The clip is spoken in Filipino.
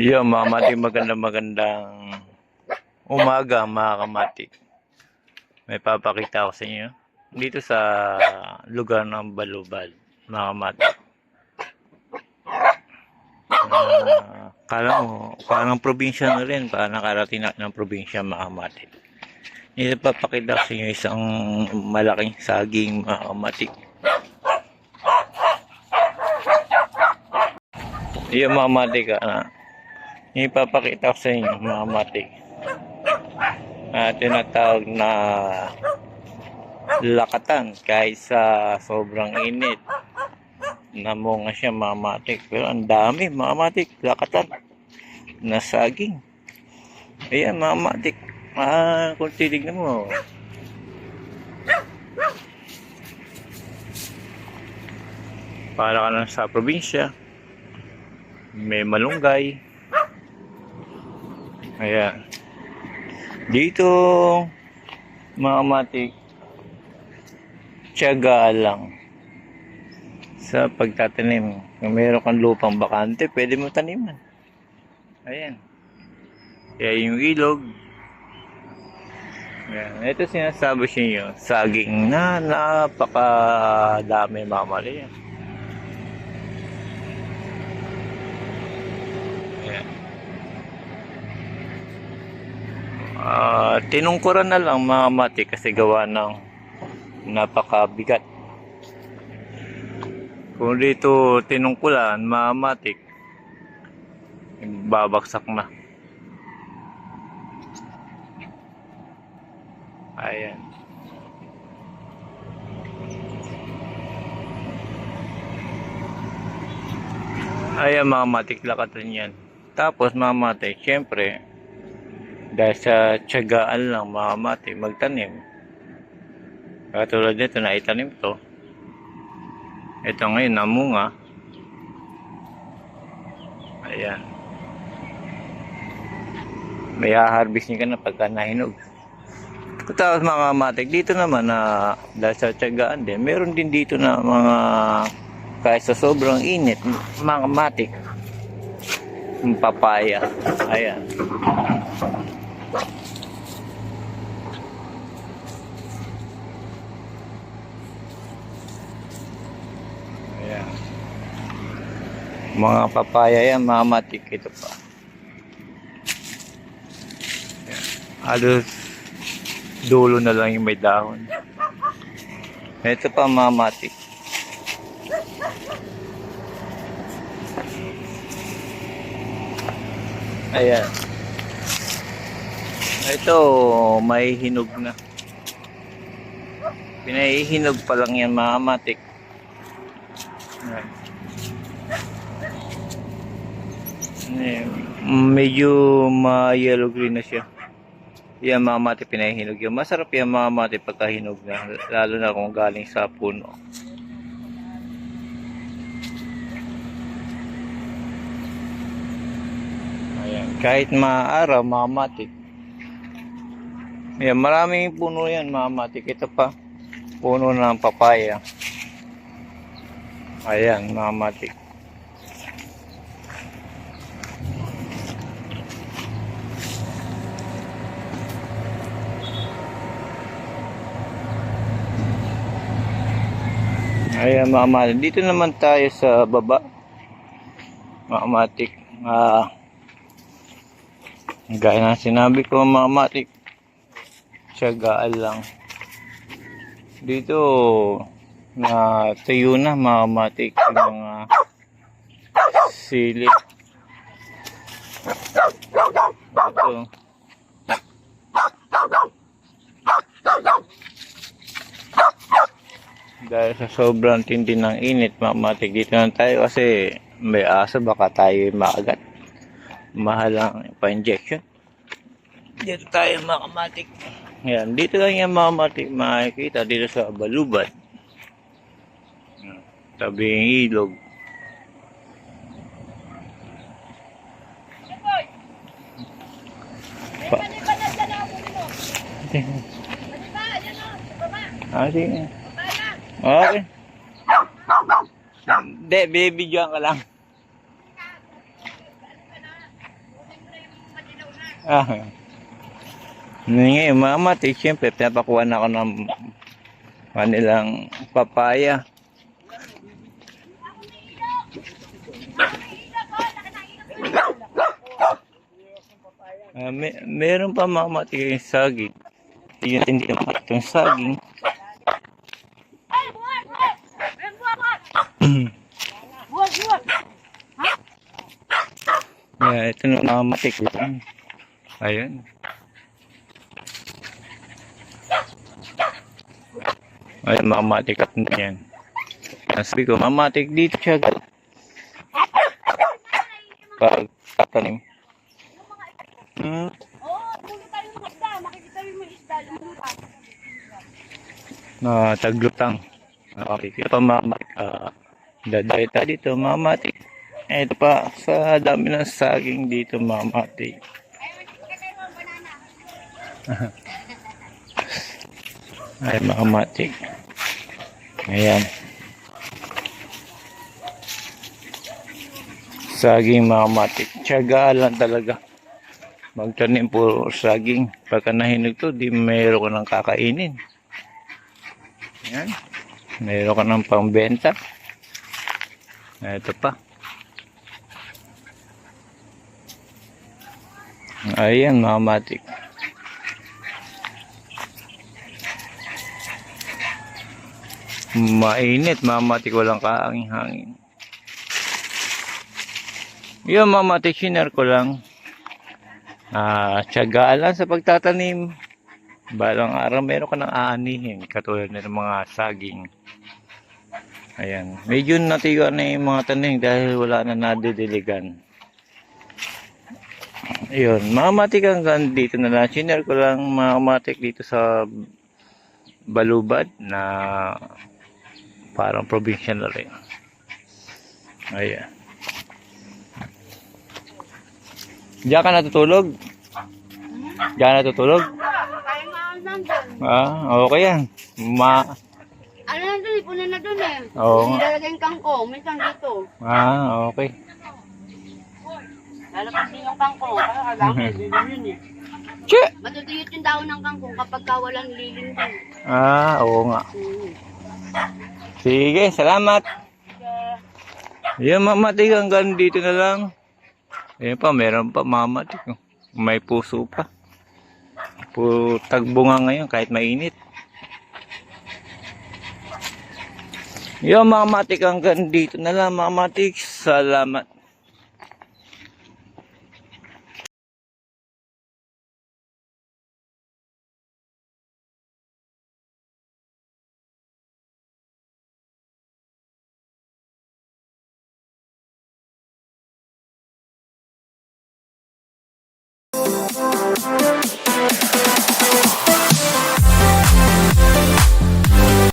Yo, mga kamati, magandang umaga mga kamati. May papakita ako sa inyo dito sa lugar ng Balubad, mga kamati. Kala mo, parang probinsya na rin, parang nakarating na ng probinsya, mga kamati. Dito papakita ko sa inyo isang malaking saging, mga kamati. Yo, mga kamati ka na. Ipapakita ko sa inyo, mga kamati. Tinatawag na lakatan kahit sa sobrang init. Namunga siya, mga kamati. Pero ang dami, mga kamati, lakatan na saging. Ayan, mga kamati. Kung titignan mo, para ka lang sa probinsya. May malunggay. Ayan. Dito, mga kamati, tiyaga lang sa pagtatanim. Kung meron kang lupang bakante, pwede mo taniman. Ayan. Kaya yung ilog. Ayan. Ito sinasabi siya nyo, saging na napakadami, mga kamati. Ayan. Tinungkuran na lang, mga kamati, kasi gawa ng napakabigat. Kung dito tinungkulan, mga kamati, babaksak na. Ayan. Ayan, mga kamati, lakatan yan. Tapos, mga kamati, syempre, dahil sa tiyagaan lang, mga kamati, magtanim. Katulad nito, naitanim to. Ito ngayon, namunga. Ayan. May harvest niya ka na pagka nahinog. Tapos, mga kamati, dito naman na dahil sa tiyagaan din, meron din dito na mga kahit sa sobrang init, mga kamati, papaya. Ayan. Ayan. Mga papaya yan, mga matik. Ito pa. Ayan. Halos dulo na lang yung may dahon. Ito pa, mga matik. Ayan. Ito, may hinog na. Pinahihinog pa lang yan, mga matik. Medyo ma-yellow green na siya. Yan, mga kamati, pinahihinog yan. Masarap yan, mga kamati, pagkahinog na. Lalo na kung galing sa puno. Ayan. Kahit maaraw, mga kamati. Ayan, maraming puno yan, mga kamati. Ito pa, puno ng papaya. Ayan, mga kamati. Ayan, mga kamati. Dito naman tayo sa baba. Mga kamati. Gaya na sinabi ko, mga kamati. Tiyagaan lang. Dito, na tayo na, mga kamati. Yung mga sili. Ito. Dahil sa sobrang tindi ng init, mga kamati, dito na tayo kasi may aso, baka tayo maagat. Mahal ang pa-injection. Dito tayo, mga kamati. Yan, dito lang yung, mga kamati, makikita dito sa Balubad. Tabi yung ilog. Sige. Okay. Hindi, bibidyoan ka lang. Ah, ngayon mga matik, syempre, pinapakuha na ako ng kanilang papaya. Meron pa mga matik yung saging. Hindi naman itong saging. Yeah, ito na mga matik. Ayun. Ayun, mga matik at yan. Sabi ko, mamatik dito siya. Pag tatanim. Taglutang. Okay, kaya pa mamatik. Dadayo tayo dito, mamatik. Ito pa, sa dami ng saging dito, mamatik. Ay, mamatik. Ayan. Saging mamatik. Tiyagaan lang talaga. Magtanim puro saging. Pagka nahinog to, di mayroon ka ng kakainin. Ayan. Mayroon ka ng pangbenta. Ito pa. Ayan, mamatik. Mainit, mamatik, walang kaangin-hangin. Yung mamatik, shiner ko lang. Tiyagaan lang sa pagtatanim. Balang araw, meron ka ng aanihin. Katulad ng mga saging. Ayan. Medyo natiga na yung mga tanim dahil wala na nadidiligan. Ayun. Mamatik hanggang dito na lang. Shiner ko lang mamatik dito sa Balubad na parang probinsya na rin. Ayan. Diyan ka natutulog? Diyan ka natutulog? Okay yan. Ano na doon, ipunan na doon eh. Oo. Nilalagay yung kangkong, minsan dito. Okay. Lalabas din yung kangkong, kaya kailangan lilim yun eh. Che! Matutuyot yung dahon ng kangkong kapag walang lilim din. Oo nga. Sige, salamat. Yan, mamatik hanggang dito na lang. Ayan pa, meron pa mamatik. May puso pa. Tagbunga ngayon kahit mainit. Yan, mamatik hanggang dito na lang. Mamatik, salamat.